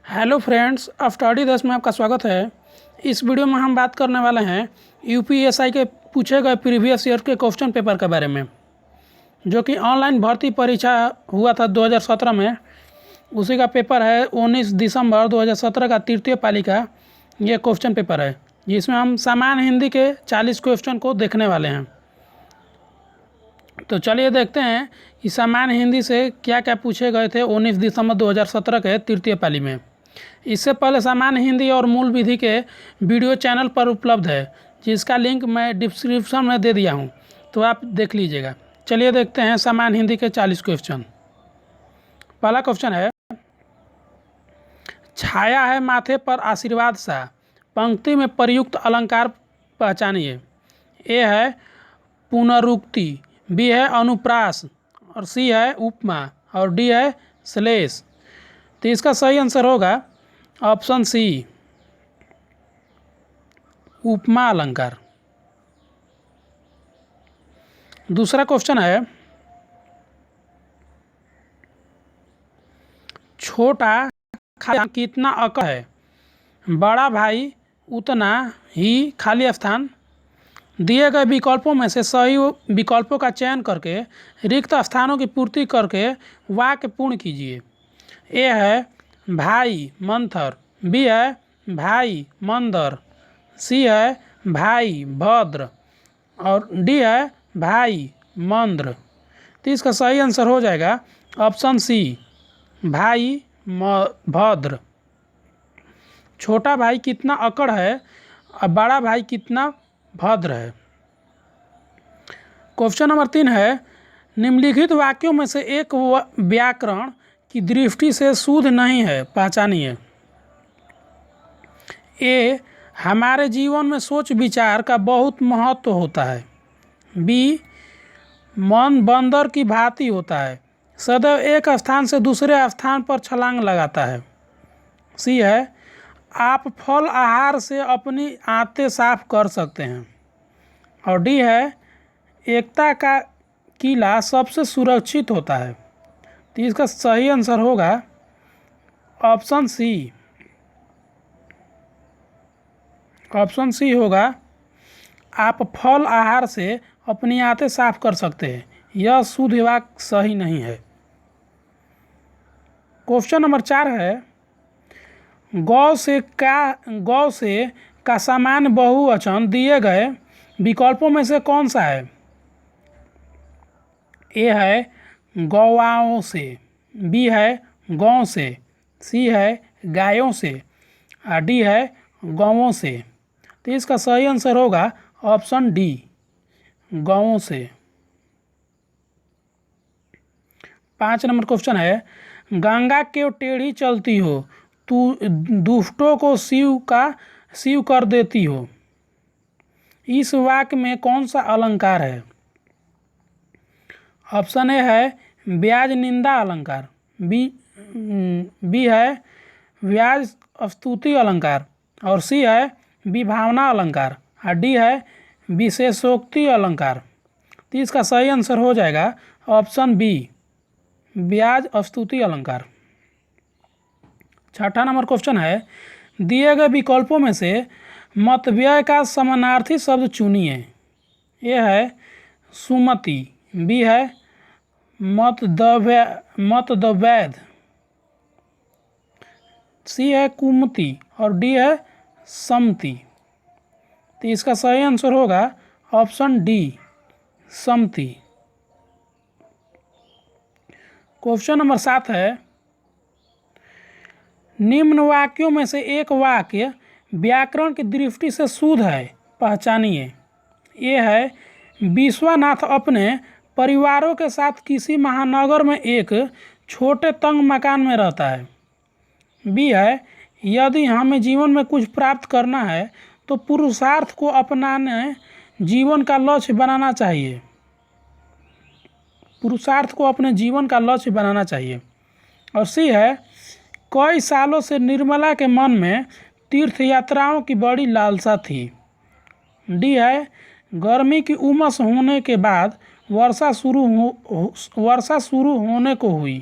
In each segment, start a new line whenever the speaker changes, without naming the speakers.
Hello friends, study 10 में आपका स्वागत है। इस वीडियो में हम बात करने वाले हैं यूपीएसआई के पूछे गए प्रीवियस ईयर के क्वेश्चन पेपर के बारे में, जो कि ऑनलाइन भर्ती परीक्षा हुआ था 2017 में। उसी का पेपर है 19 दिसंबर 2017 का तृतीय पाली का ये क्वेश्चन पेपर है, जिसमें हम सामान्य हिंदी के 40 क्वेश्चन को देखने वाले हैं। तो चलिए देखते हैं कि सामान्य हिंदी से क्या क्या पूछे गए थे 19 दिसंबर 2017 के तृतीय पाली में। इससे पहले सामान्य हिंदी और मूल विधि के वीडियो चैनल पर उपलब्ध है, जिसका लिंक मैं डिस्क्रिप्शन में दे दिया हूं, तो आप देख लीजिएगा। चलिए देखते हैं सामान्य हिंदी के 40 क्वेश्चन। पहला क्वेश्चन है, छाया है माथे पर आशीर्वाद सा, पंक्ति में प्रयुक्त अलंकार पहचानिए। ए है पुनरुक्ति, बी है अनुप्रास, और सी है उपमा, और डी है श्लेष। तो इसका सही आंसर होगा ऑप्शन सी, उपमा अलंकार। दूसरा क्वेश्चन है, छोटा खाली कितना अकड़ है, बड़ा भाई उतना ही खाली स्थान। दिए गए विकल्पों में से सही विकल्पों का चयन करके रिक्त स्थानों की पूर्ति करके वाक्य पूर्ण कीजिए। ए है भाई मंथर, बी है भाई मंदर, सी है भाई भद्र, और डी है भाई मंद्र। तो इसका सही आंसर हो जाएगा ऑप्शन सी, भाई भद्र। छोटा भाई कितना अकड़ है और बड़ा भाई कितना भद्र है। क्वेश्चन नंबर 3 है, निम्नलिखित वाक्यों में से एक व्याकरण की दृष्टि से शुद्ध नहीं है, पहचानिए। ए हमारे जीवन में सोच विचार का बहुत महत्व होता है, बी मन बंदर की भांति होता है, सदैव एक स्थान से दूसरे स्थान पर छलांग लगाता है, सी है आप फल आहार से अपनी आंतें साफ कर सकते हैं, और डी है एकता का किला सबसे सुरक्षित होता है। तो इसका सही आंसर होगा ऑप्शन सी, ऑप्शन सी होगा आप फल आहार से अपनी आंतें साफ कर सकते हैं। यह शुद्ध वाक्य सही नहीं है। क्वेश्चन नंबर 4 है, गौ से का सामान्य बहुवचन दिए गए विकल्पों में से कौन सा है। ए है गौवाओं से, बी है गौ से, सी है गायों से, और डी है गौओं से। तो इसका सही आंसर होगा ऑप्शन डी, गौओं से। 5 नंबर क्वेश्चन है, गंगा क्यों टेढ़ी चलती हो, तू दुष्टों को शिव कर देती हो। इस वाक्य में कौन सा अलंकार है। ऑप्शन ए है ब्याज निंदा अलंकार, बी है व्याज स्तुति अलंकार, और सी है विभावना अलंकार, और डी है विशेषोक्ति अलंकार। तो इसका सही आंसर हो जाएगा ऑप्शन बी, ब्याज स्तुति अलंकार। 6ठा नंबर क्वेश्चन है, दिए गए विकल्पों में से मतव्यय का समानार्थी शब्द चुनिए। ए है सुमति, बी है मतदवैध, सी है कुमति, और डी है समति। तो इसका सही आंसर होगा ऑप्शन डी, समति। क्वेश्चन नंबर 7 है, निम्न वाक्यों में से एक वाक्य व्याकरण की दृष्टि से शुद्ध है, पहचानिए। ये है विश्वनाथ अपने परिवारों के साथ किसी महानगर में एक छोटे तंग मकान में रहता है, बी है यदि हमें जीवन में कुछ प्राप्त करना है तो पुरुषार्थ को अपनाने जीवन का लक्ष्य बनाना चाहिए, पुरुषार्थ को अपने जीवन का लक्ष्य बनाना चाहिए, और सी है कई सालों से निर्मला के मन में तीर्थ यात्राओं की बड़ी लालसा थी, डी है गर्मी की उमस होने के बाद वर्षा शुरू होने को हुई।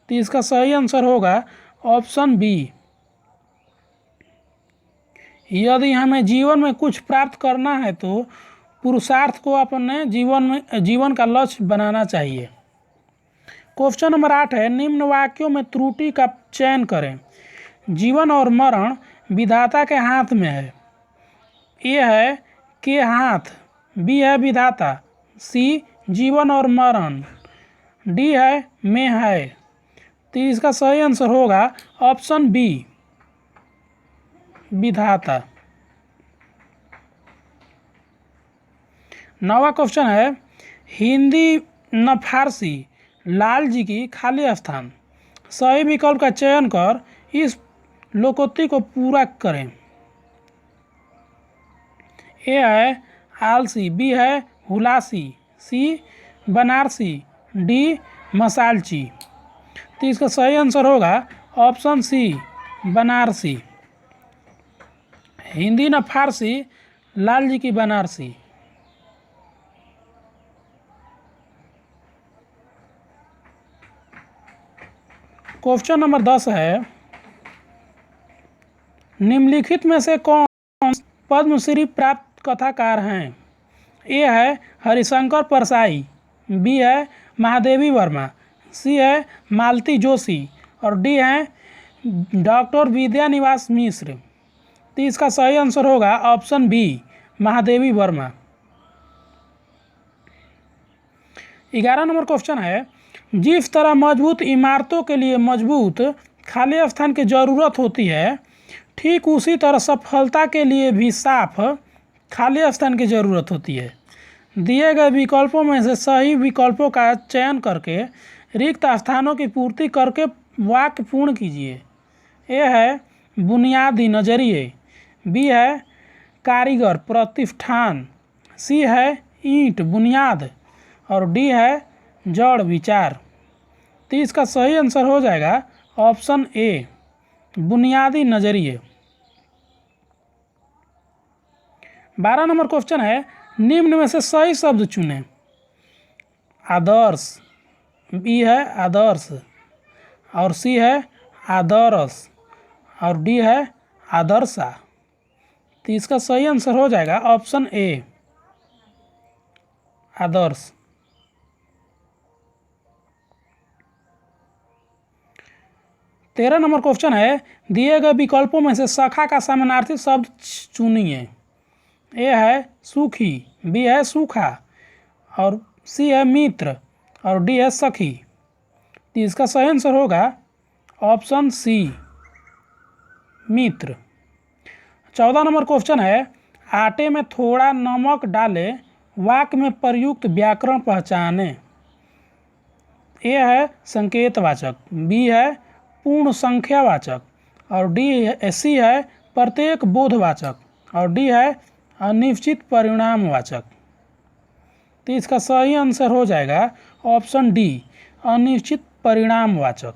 तो इसका सही आंसर होगा ऑप्शन बी। यदि हमें जीवन में कुछ प्राप्त करना है तो पुरुषार्थ को अपने जीवन का लक्ष्य बनाना चाहिए। क्वेश्चन नंबर 8 है, निम्न वाक्यों में त्रुटि का चयन करें। जीवन और मरण विधाता के हाथ में है। ए है के हाथ, बी है विधाता, सी जीवन और मरण, डी है में है। तो इसका सही आंसर होगा ऑप्शन बी, विधाता। 9वां क्वेश्चन है, हिंदी न फारसी लाल जी की खाली स्थान। सही विकल्प का चयन कर इस लोकोक्ति को पूरा करें। ए है आलसी, बी है हुलासी, सी बनारसी, डी मसालची। तो इसका सही आंसर होगा ऑप्शन सी, बनारसी। हिंदी न फारसी लाल जी की बनारसी। क्वेश्चन नंबर 10 है, निम्नलिखित में से कौन पद्मश्री प्राप्त कथाकार हैं। ए है हरिशंकर परसाई, बी है महादेवी वर्मा, सी है मालती जोशी और डी है डॉक्टर विद्यानिवास मिश्र। तो इसका सही आंसर होगा option b, Mahadevi Verma. 11 number question है, जिस तरह मजबूत इमारतों के लिए मजबूत खाली स्थान की जरूरत होती है, ठीक उसी तरह सफलता के लिए भी साफ खाली स्थान की जरूरत होती है। दिए गए विकल्पों में से सही विकल्पों का चयन करके रिक्त स्थानों की पूर्ति करके वाक्य पूर्ण कीजिए। ए है बुनियादी नजरिए, बी है कारीगर प्रतिष्ठान, सी है ईंट बुनियाद और डी है जड़ विचार। तो इसका सही आंसर हो जाएगा ऑप्शन ए, बुनियादी नजरिए। 12 नंबर क्वेश्चन है, निम्न में से सही शब्द चुनें। आदर्श, बी है आदर्श और सी है आदर्श और डी है आदर्शा। तो इसका सही आंसर हो जाएगा option A, Adarsh. 13 number question है, दिए गए विकल्पों में से सखा का समानार्थी शब्द चुनिए। ए है सुखी, बी है सूखा और सी है मित्र और डी है सखी। तो इसका सही आंसर होगा ऑप्शन सी, मित्र। 14 नंबर क्वेश्चन है, आटे में थोड़ा नमक डाले वाक्य में प्रयुक्त व्याकरण पहचाने। ए है संकेतवाचक, बी है पूर्ण संख्यावाचक और सी है प्रत्येक बोधवाचक और डी है अनिश्चित परिणामवाचक। तो इसका सही आंसर हो जाएगा ऑप्शन डी, अनिश्चित परिणामवाचक।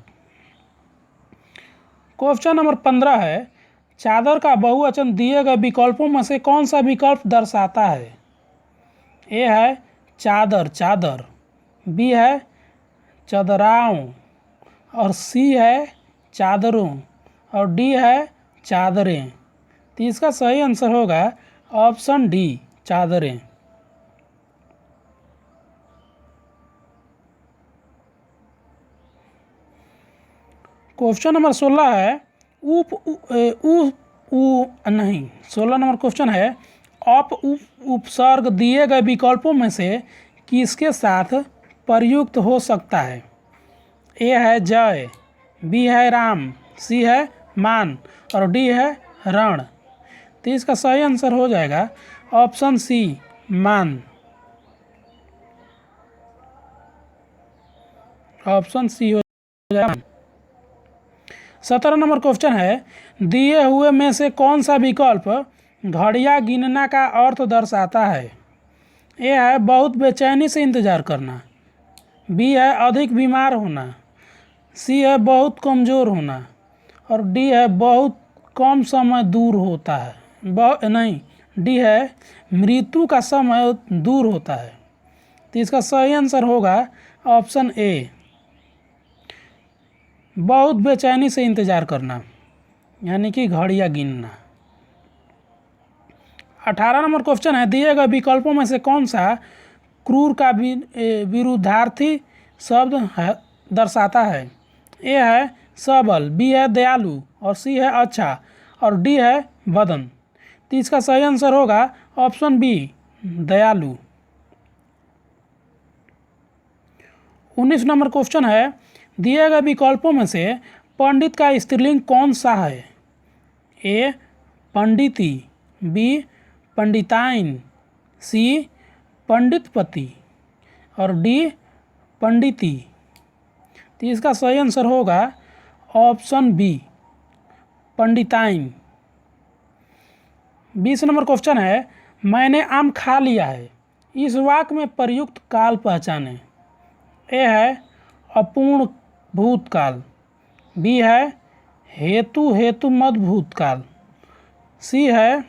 क्वेश्चन नंबर 15 है, चादर का बहुवचन दिए गए विकल्पों में से कौन सा विकल्प दर्शाता है। ए है चादर चादर, बी है चदराओं और सी है चादरों और डी है चादरें। तो इसका सही आंसर होगा ऑप्शन डी, चादरें। क्वेश्चन नंबर 16 है, उप उ, उ, नहीं 16 नंबर क्वेश्चन है, उपसर्ग दिए गए विकल्पों में से किसके साथ प्रयुक्त हो सकता है। ए है जय, बी है राम, सी है मान और डी है रण। तो इसका सही आंसर हो जाएगा ऑप्शन सी, मान। ऑप्शन सी हो जाएगा। 17 नंबर क्वेश्चन है, दिए हुए में से कौन सा विकल्प घड़ियां गिनना का अर्थ दर्शाता है। ए है बहुत बेचैनी से इंतजार करना, बी है अधिक बीमार होना, सी है बहुत कमज़ोर होना और डी है बहुत कम समय दूर होता है, डी है मृत्यु का समय दूर होता है। तो इसका सही आंसर होगा ऑप्शन ए, बहुत बेचैनी से इंतज़ार करना, यानी कि घड़ियाँ गिनना। 18 नंबर क्वेश्चन है, दिए गए विकल्पों में से कौन सा क्रूर का विरुद्धार्थी शब्द है दर्शाता है? ए है सबल, बी है दयालु और सी है अच्छा और डी है बदन। तो इसका सही आंसर होगा ऑप्शन बी, दयालु। 19 नंबर क्वेश्चन है, दिए गए विकल्पों में से पंडित का स्त्रीलिंग कौन सा है? ए पंडिती, बी पंडिताइन, सी पंडितपति और डी पंडिती। तो इसका सही आंसर होगा ऑप्शन बी, पंडिताइन। 20 नंबर क्वेश्चन है, मैंने आम खा लिया है, इस वाक्य में प्रयुक्त काल पहचाने। ए है अपूर्ण भूतकाल, बी है हेतु मद भूतकाल, सी है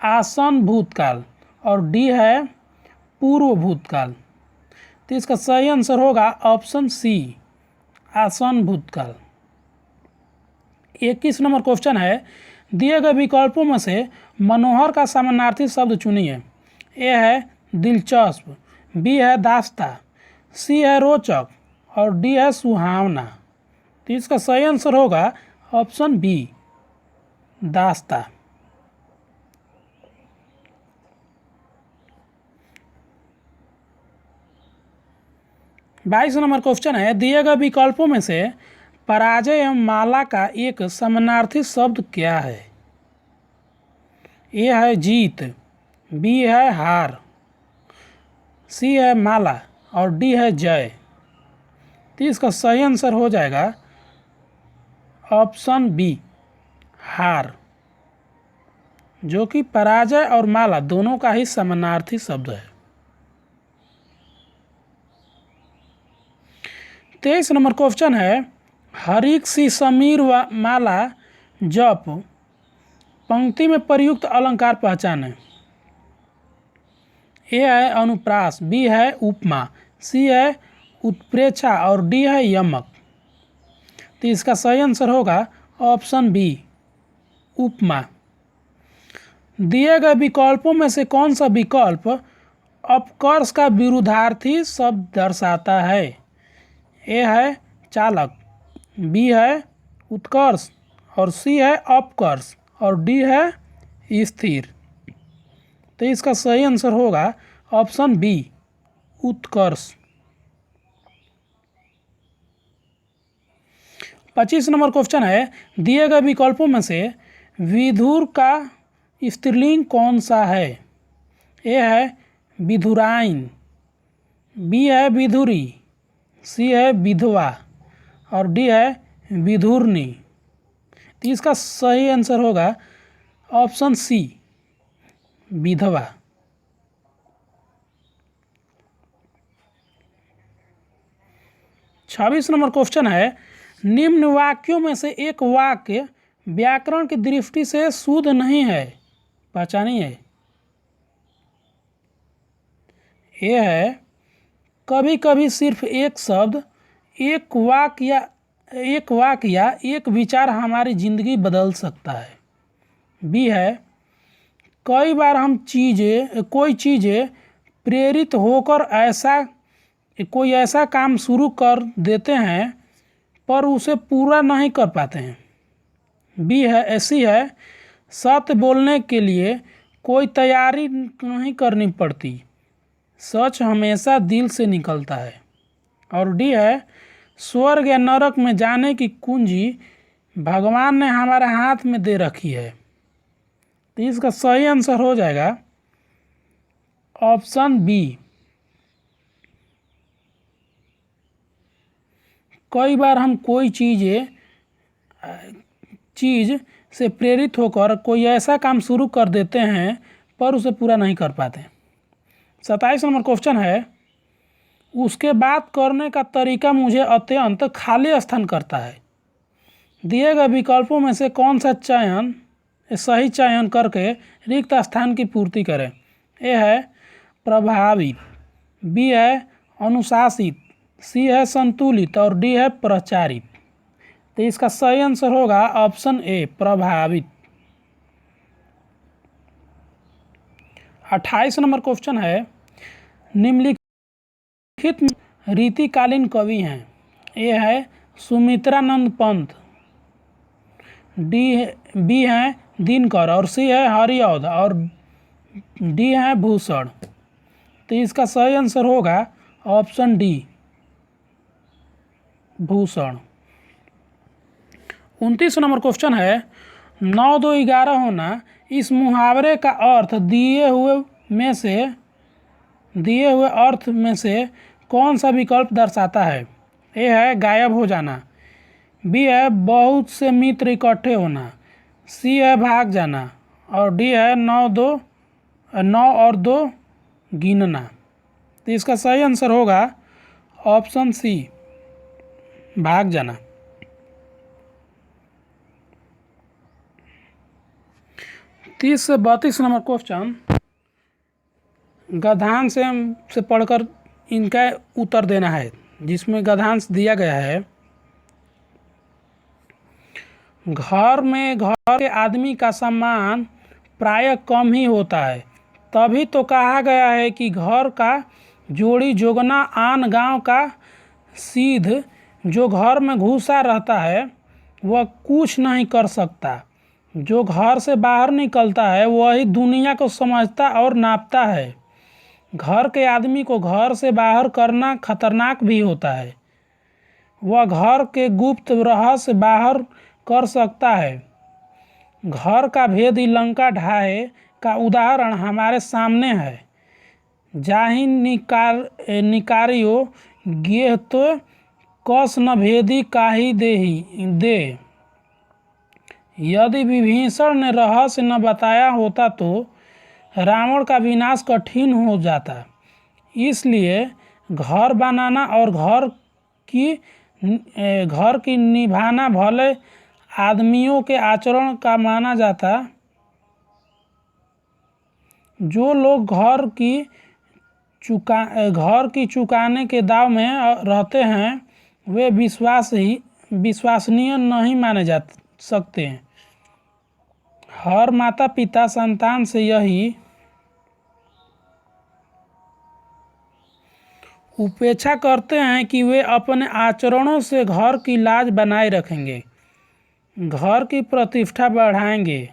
आसन भूतकाल और डी है पूर्व भूतकाल। तो इसका सही आंसर होगा ऑप्शन सी, आसन भूतकाल। 21 नंबर क्वेश्चन है, दिए गए विकल्पों में से मनोहर का समानार्थी शब्द चुनिए। ए है दिलचस्प, बी है दास्ता, सी है रोचक और डी है सुहावना। तो इसका सही आंसर होगा ऑप्शन बी, दास्ता। 22 नंबर क्वेश्चन है, दिए गए विकल्पों में से पराजय एवं माला का एक समानार्थी शब्द क्या है? ए है जीत, बी है हार, सी है माला और डी है जय। तो इसका सही आंसर हो जाएगा ऑप्शन बी, हार, जो कि पराजय और माला दोनों का ही समानार्थी शब्द है। 23 नंबर क्वेश्चन है, हरिक सी समीर व माला जप पंक्ति में प्रयुक्त अलंकार पहचाने। ए है अनुप्रास, बी है उपमा, सी है उत्प्रेक्षा और डी है यमक। तो इसका सही आंसर होगा ऑप्शन बी, उपमा। दिए गए विकल्पों में से कौन सा विकल्प अपकर्ष का विरुद्धार्थी शब्द दर्शाता है? ए है चालक, बी है उत्कर्ष और सी है अपकर्ष और डी है स्थिर। तो इसका सही आंसर होगा ऑप्शन बी, उत्कर्ष। 25 नंबर क्वेश्चन है, दिए गए विकल्पों में से विधुर का स्त्रीलिंग कौन सा है? ए है विधुराइन, बी है विधुरी, सी है विधवा और डी है विधुरनी। तो इसका सही आंसर होगा ऑप्शन सी, विधवा। 26 नंबर क्वेश्चन है, निम्न वाक्यों में से एक वाक्य व्याकरण की दृष्टि से शुद्ध नहीं है, पहचानिए। ये है कभी कभी सिर्फ एक शब्द, एक वाक्य या एक विचार हमारी जिंदगी बदल सकता है। बी है कई बार हम कोई चीज़ें प्रेरित होकर कोई ऐसा काम शुरू कर देते हैं पर उसे पूरा नहीं कर पाते हैं। बी है ऐसी है सत्य बोलने के लिए कोई तैयारी नहीं करनी पड़ती, सच हमेशा दिल से निकलता है। और डी है स्वर्ग या नरक में जाने की कुंजी भगवान ने हमारे हाथ में दे रखी है। तो इसका सही आंसर हो जाएगा ऑप्शन बी, कई बार हम कोई चीज़ से प्रेरित होकर कोई ऐसा काम शुरू कर देते हैं पर उसे पूरा नहीं कर पाते। 27 नंबर क्वेश्चन है, उसके बात करने का तरीका मुझे अत्यंत खाली स्थान करता है। दिए गए विकल्पों में से कौन सा सही चयन करके रिक्त स्थान की पूर्ति करें? ए है प्रभावित, बी है अनुशासित, सी है संतुलित और डी है प्रचारित। तो इसका सही आंसर होगा ऑप्शन ए प्रभावित। 28 नंबर क्वेश्चन है, निम्नलिखित रीतिकालीन कवि हैं। ए है सुमित्रानंद पंत, बी है दिनकर और सी है हरिऔध और डी है भूषण। तो इसका सही आंसर होगा option D Bhushan. 29 number question है, 9 2 11 होना इस मुहावरे का अर्थ दिए हुए अर्थ में से कौन सा विकल्प दर्शाता है। ए है गायब हो जाना, बी है बहुत से मित्र इकट्ठे होना, सी है भाग जाना और डी है 9 और 2 गिनना। तो इसका सही आंसर होगा ऑप्शन सी भाग जाना। 30 से 32 नंबर क्वेश्चन गद्यांश से पढ़कर इनका उत्तर देना है, जिसमें गद्यांश दिया गया है, घर के आदमी का सम्मान प्रायः कम ही होता है, तभी तो कहा गया है कि घर का जोड़ी जोगना आन गांव का सिद्ध। जो घर में घुसा रहता है वह कुछ नहीं कर सकता, जो घर से बाहर निकलता है वही दुनिया को समझता और नापता है। घर के आदमी को घर से बाहर करना खतरनाक भी होता है, वह घर के गुप्त रहस्य बाहर कर सकता है। घर का भेद लंका ढाहे का उदाहरण हमारे सामने है। जाहि निकारियो गेह तो कस न भेदी काही दे। यदि विभीषण ने रहस्य न बताया होता तो रावण का विनाश कठिन हो जाता। इसलिए घर बनाना और घर की निभाना भले आदमियों के आचरण का माना जाता। जो लोग घर की चुकाने के दाव में रहते हैं वे विश्वसनीय नहीं माने जा सकते हैं। हर माता पिता संतान से यही उपेक्षा करते हैं कि वे अपने आचरणों से घर की लाज बनाए रखेंगे, घर की प्रतिष्ठा बढ़ाएंगे,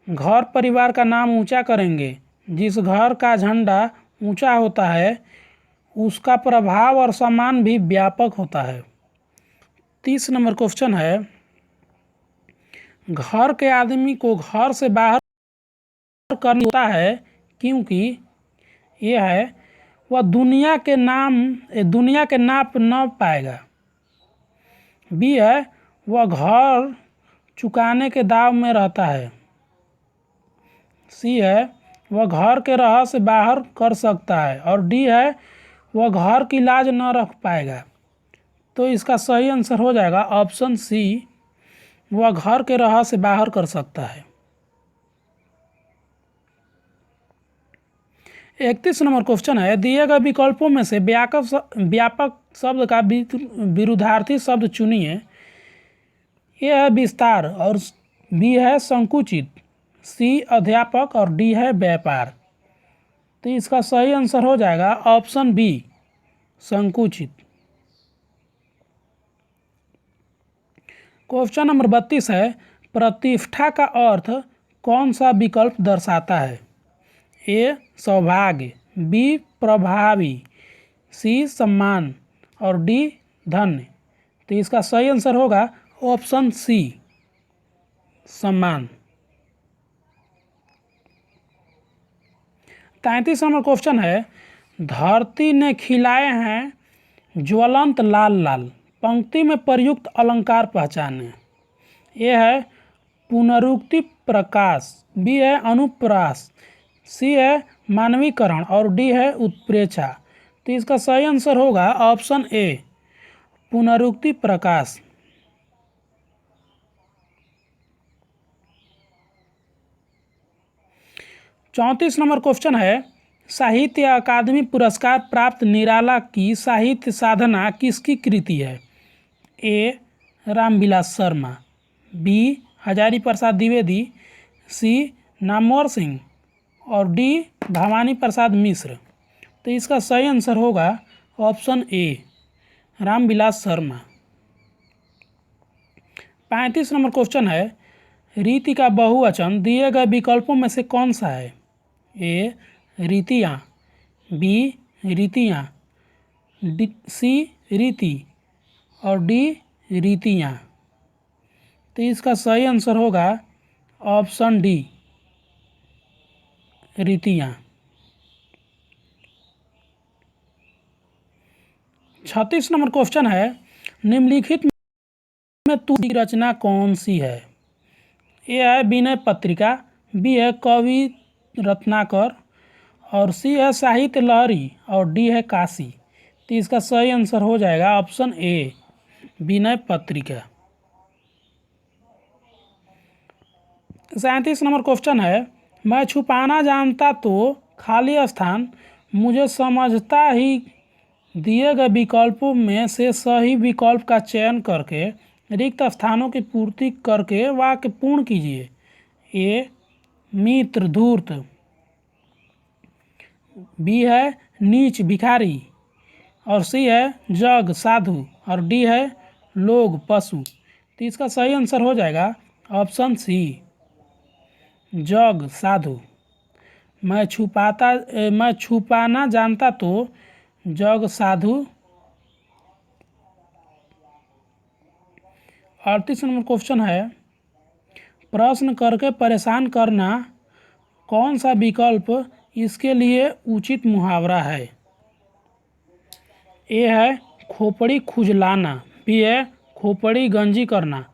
घर परिवार का नाम ऊंचा करेंगे। जिस घर का झंडा ऊंचा होता है उसका प्रभाव और सम्मान भी व्यापक होता है। 30 नंबर क्वेश्चन है, घर के आदमी को घर से बाहर करना होता है क्योंकि यह है वह दुनिया के नाप न पाएगा। बी है वह घर चुकाने के दाव में रहता है। सी है वह घर के रहस्य बाहर कर सकता है और डी है वह घर की लाज न रख पाएगा। तो इसका सही आंसर हो जाएगा ऑप्शन सी वह घर के रहस्य बाहर कर सकता है। 31 नंबर क्वेश्चन है, दिए गए विकल्पों में से व्यापक शब्द का विरुद्धार्थी शब्द चुनिए। ए है विस्तार और बी है संकुचित, सी अध्यापक और डी है व्यापार। तो इसका सही आंसर हो जाएगा ऑप्शन बी संकुचित। क्वेश्चन नंबर 32 है, प्रतिष्ठा का अर्थ कौन सा विकल्प दर्शाता है। ए सौभाग्य, बी प्रभावी, सी सम्मान और डी धन्य। तो इसका सही आंसर होगा ऑप्शन सी सम्मान। 33 नंबर क्वेश्चन है, धरती ने खिलाए हैं ज्वलंत लाल लाल, पंक्ति में प्रयुक्त अलंकार पहचाने। ए है पुनरुक्ति प्रकाश, बी है अनुप्रास, सी है मानवीकरण और डी है उत्प्रेक्षा। तो इसका सही आंसर होगा option A Punarukti Prakash. 34 number question है, साहित्य अकादमी पुरस्कार प्राप्त निराला की साहित्य साधना किसकी कृति है? ए. रामविलास शर्मा, बी. हजारी प्रसाद द्विवेदी, सी. नामवर सिंह और डी. भवानी प्रसाद मिश्र। तो इसका सही आंसर होगा ऑप्शन ए, रामविलास शर्मा। 35 नंबर क्वेश्चन है, रीति का बहुवचन दिए गए विकल्पों में से कौन सा है? ए. रीतियाँ, बी. रीतियाँ, सी. रीति और डी. रीतियाँ। तो इसका सही आंसर होगा ऑप्शन डी, रीतियाँ। 36 नंबर क्वेश्चन है, निम्नलिखित में तुलसी की रचना कौन सी है? ए है विनय पत्रिका, बी है कवि रत्नाकर और सी है साहित्य लहरी और डी है काशी। तो इसका सही आंसर हो जाएगा option A, Vinay Patrika. 37 number question है, मैं छुपाना जानता तो खाली स्थान मुझे समझता ही दिए गए विकल्पों में से सही विकल्प का चयन करके रिक्त स्थानों की पूर्ति करके वाक्य पूर्ण कीजिए। ए. मित्र धूर्त, बी है नीच भिखारी और सी है जग साधु और डी है लोग पशु। तो इसका सही आंसर हो जाएगा ऑप्शन सी, जग साधु। मैं छुपाना जानता तो जग साधु। 38 नंबर क्वेश्चन है, प्रश्न करके परेशान करना कौन सा विकल्प इसके लिए उचित मुहावरा है? ए है खोपड़ी खुजलाना, बी है खोपड़ी गंजी करना,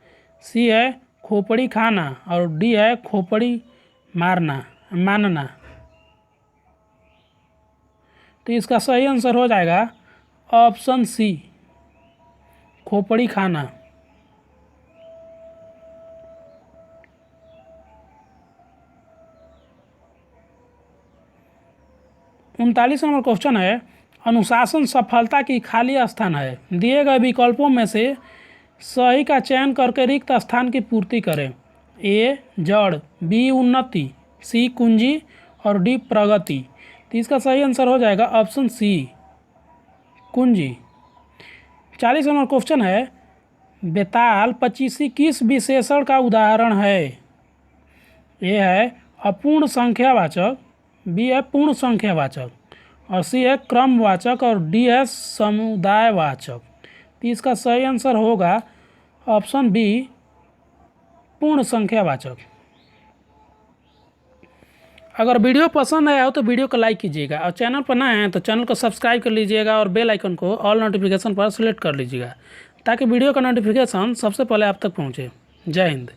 सी है खोपड़ी खाना और डी है खोपड़ी मानना। तो इसका सही आंसर हो जाएगा ऑप्शन सी, खोपड़ी खाना। 39 नंबर क्वेश्चन है, अनुशासन सफलता की खाली स्थान है। दिए गए विकल्पों में से सही का चयन करके रिक्त स्थान की पूर्ति करें। ए. जड़, बी. उन्नति, सी. कुंजी और डी. प्रगति। तो इसका सही आंसर हो जाएगा ऑप्शन सी, कुंजी। 40 नंबर क्वेश्चन है, बेताल पचीसी किस विशेषण का उदाहरण है? ए है अपूर्ण संख्यावाचक, बी है पूर्ण संख्यावाचक और सी है क्रमवाचक और डी है समुदायवाचक। तो इसका सही आंसर होगा ऑप्शन बी, पूर्ण संख्यावाचक। अगर वीडियो पसंद आया हो तो वीडियो को लाइक कीजिएगा और चैनल पर नए हैं तो चैनल को सब्सक्राइब कर लीजिएगा और बेल आइकन को ऑल नोटिफिकेशन पर सेलेक्ट कर लीजिएगा ताकि वीडियो का नोटिफिकेशन सबसे पहले आप तक पहुंचे। जय हिंद।